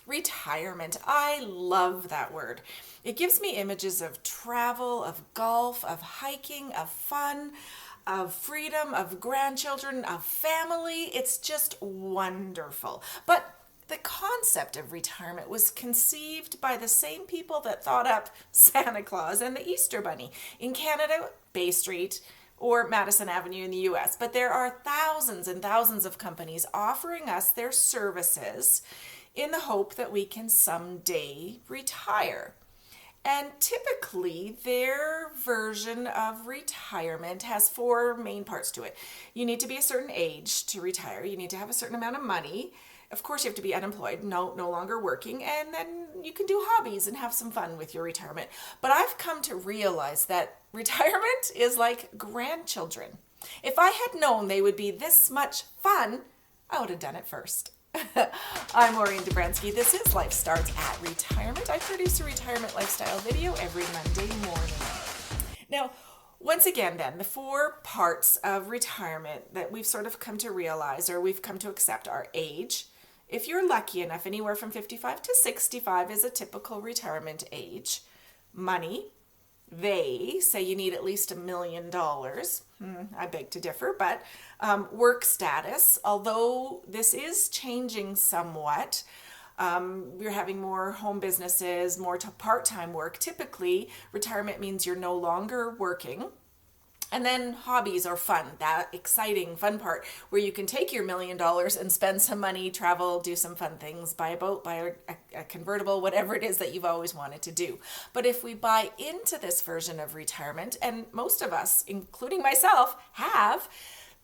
Retirement. I love that word. It gives me images of travel, of golf, of hiking, of fun, of freedom, of grandchildren, of family. It's just wonderful. But the concept of retirement was conceived by the same people that thought up Santa Claus and the Easter Bunny. In Canada, Bay Street or Madison Avenue in the US. But there are thousands and thousands of companies offering us their services in the hope that we can someday retire. And typically, their version of retirement has four main parts to it. You need to be a certain age to retire. You need to have a certain amount of money. Of course, you have to be unemployed, no longer working, and then you can do hobbies and have some fun with your retirement. But I've come to realize that retirement is like grandchildren. If I had known they would be this much fun, I would have done it first. I'm Maureen Dobransky. This is Life Starts at Retirement. I produce a retirement lifestyle video every Monday morning. Now, once again then, the four parts of retirement that we've sort of come to realize or we've come to accept are age. If you're lucky enough, anywhere from 55 to 65 is a typical retirement age. Money. They say you need at least $1 million. I beg to differ, but work status, although this is changing somewhat. We're having more home businesses, more part-time work. Typically, retirement means you're no longer working. And then hobbies are fun, that exciting, fun part where you can take your $1 million and spend some money, travel, do some fun things, buy a boat, buy a convertible, whatever it is that you've always wanted to do. But if we buy into this version of retirement, and most of us, including myself, have,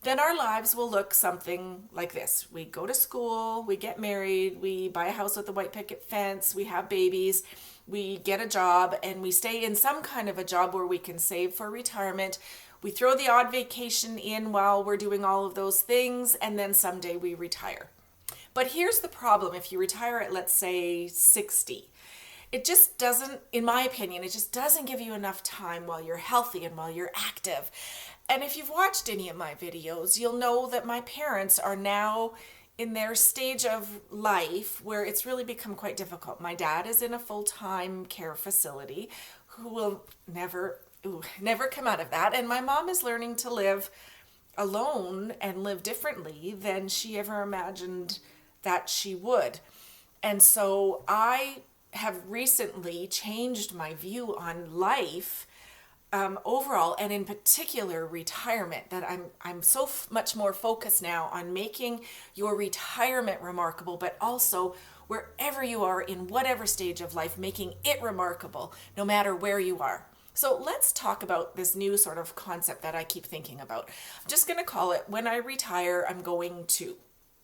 then our lives will look something like this. We go to school, we get married, we buy a house with a white picket fence, we have babies, we get a job, and we stay in some kind of a job where we can save for retirement. We throw the odd vacation in while we're doing all of those things, and then someday we retire. But here's the problem. If you retire at, let's say, 60, it just doesn't, in my opinion, it just doesn't give you enough time while you're healthy and while you're active. And if you've watched any of my videos, you'll know that my parents are now in their stage of life where it's really become quite difficult. My dad is in a full-time care facility who will never come out of that. And my mom is learning to live alone and live differently than she ever imagined that she would. And so I have recently changed my view on life overall, and in particular retirement, that I'm so much more focused now on making your retirement remarkable, but also wherever you are in whatever stage of life, making it remarkable no matter where you are. So let's talk about this new sort of concept that I keep thinking about. I'm just going to call it, when I retire, I'm going to.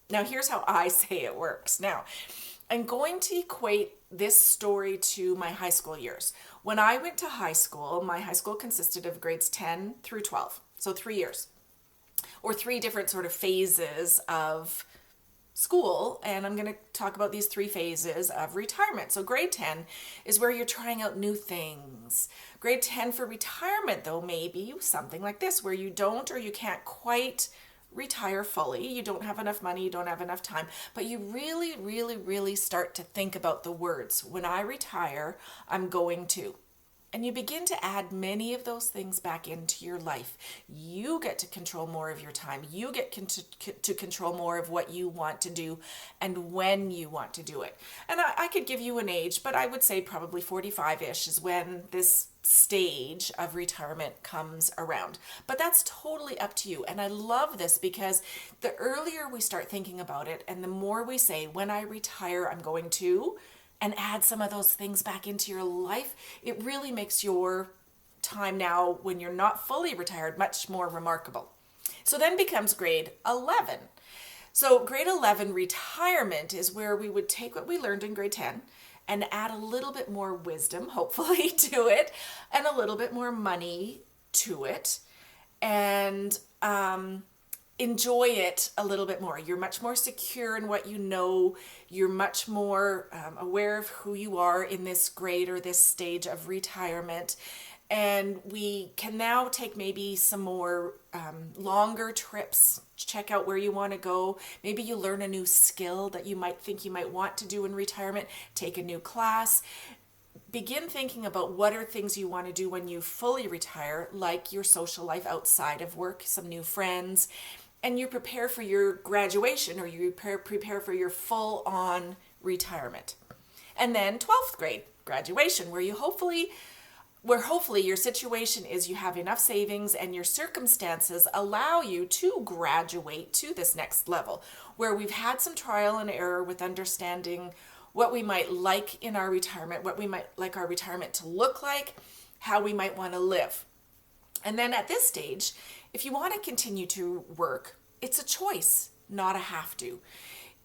Now, here's how I say it works. Now, I'm going to equate this story to my high school years. When I went to high school, my high school consisted of grades 10 through 12, so 3 years, or 3 different sort of phases of school, and I'm going to talk about these 3 phases of retirement. So grade 10 is where you're trying out new things. Grade 10 for retirement, though, may be something like this, where you don't or you can't quite retire fully. You don't have enough money, you don't have enough time, but you really, really, really start to think about the words. When I retire, I'm going to. And you begin to add many of those things back into your life. You get to control more of your time. You get to control more of what you want to do and when you want to do it. And I could give you an age, but I would say probably 45-ish is when this stage of retirement comes around. But that's totally up to you. And I love this because the earlier we start thinking about it and the more we say, when I retire, I'm going to, and add some of those things back into your life, it really makes your time now when you're not fully retired much more remarkable. So then becomes grade 11. So grade 11 retirement is where we would take what we learned in grade 10 and add a little bit more wisdom, hopefully, to it, and a little bit more money to it, and enjoy it a little bit more. You're much more secure in what you know. You're much more aware of who you are in this grade or this stage of retirement. And we can now take maybe some more longer trips, check out where you want to go. Maybe you learn a new skill that you might think you might want to do in retirement, take a new class. Begin thinking about what are things you want to do when you fully retire, like your social life outside of work, some new friends, and you prepare for your graduation, or you prepare for your full-on retirement. And then 12th grade graduation, where hopefully your situation is you have enough savings and your circumstances allow you to graduate to this next level, where we've had some trial and error with understanding what we might like in our retirement, what we might like our retirement to look like, how we might want to live. And then at this stage, if you want to continue to work, it's a choice, not a have to.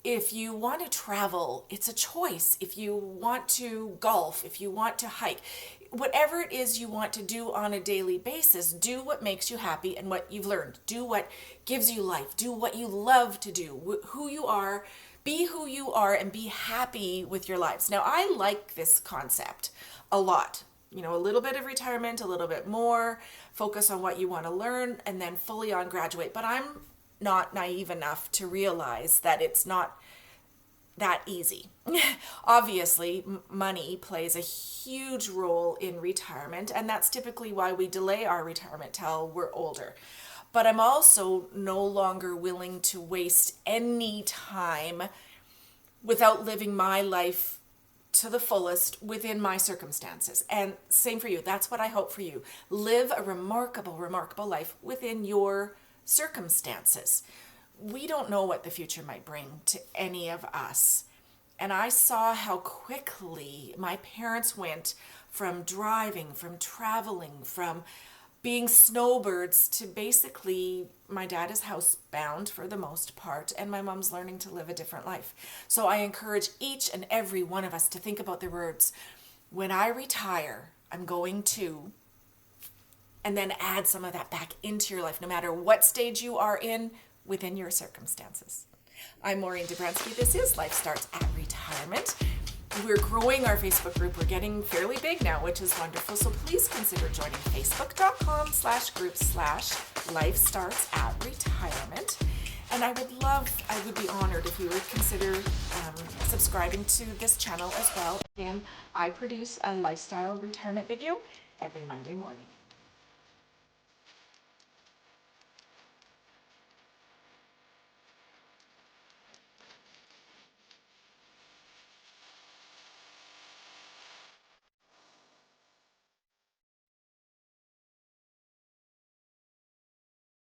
If you want to travel, it's a choice. If you want to golf, if you want to hike, whatever it is you want to do on a daily basis, do what makes you happy and what you've learned. Do what gives you life. Do what you love to do, who you are. Be who you are and be happy with your lives. Now, I like this concept a lot. A little bit of retirement, a little bit more, focus on what you want to learn, and then fully on graduate. But I'm not naive enough to realize that it's not that easy. Obviously, money plays a huge role in retirement, and that's typically why we delay our retirement till we're older. But I'm also no longer willing to waste any time without living my life to the fullest within my circumstances. And same for you. That's what I hope for you. Live a remarkable, remarkable life within your circumstances. We don't know what the future might bring to any of us. And I saw how quickly my parents went from driving, from traveling, from being snowbirds to basically my dad is housebound for the most part, and my mom's learning to live a different life. So I encourage each and every one of us to think about the words, when I retire, I'm going to, and then add some of that back into your life, no matter what stage you are in within your circumstances. I'm Maureen Dobransky. This is Life Starts at Retirement. We're growing our Facebook group. We're getting fairly big now, which is wonderful. So please consider joining facebook.com/group/Life Starts at Retirement. And I would be honored if you would consider subscribing to this channel as well. Again, I produce a lifestyle retirement video every Monday morning.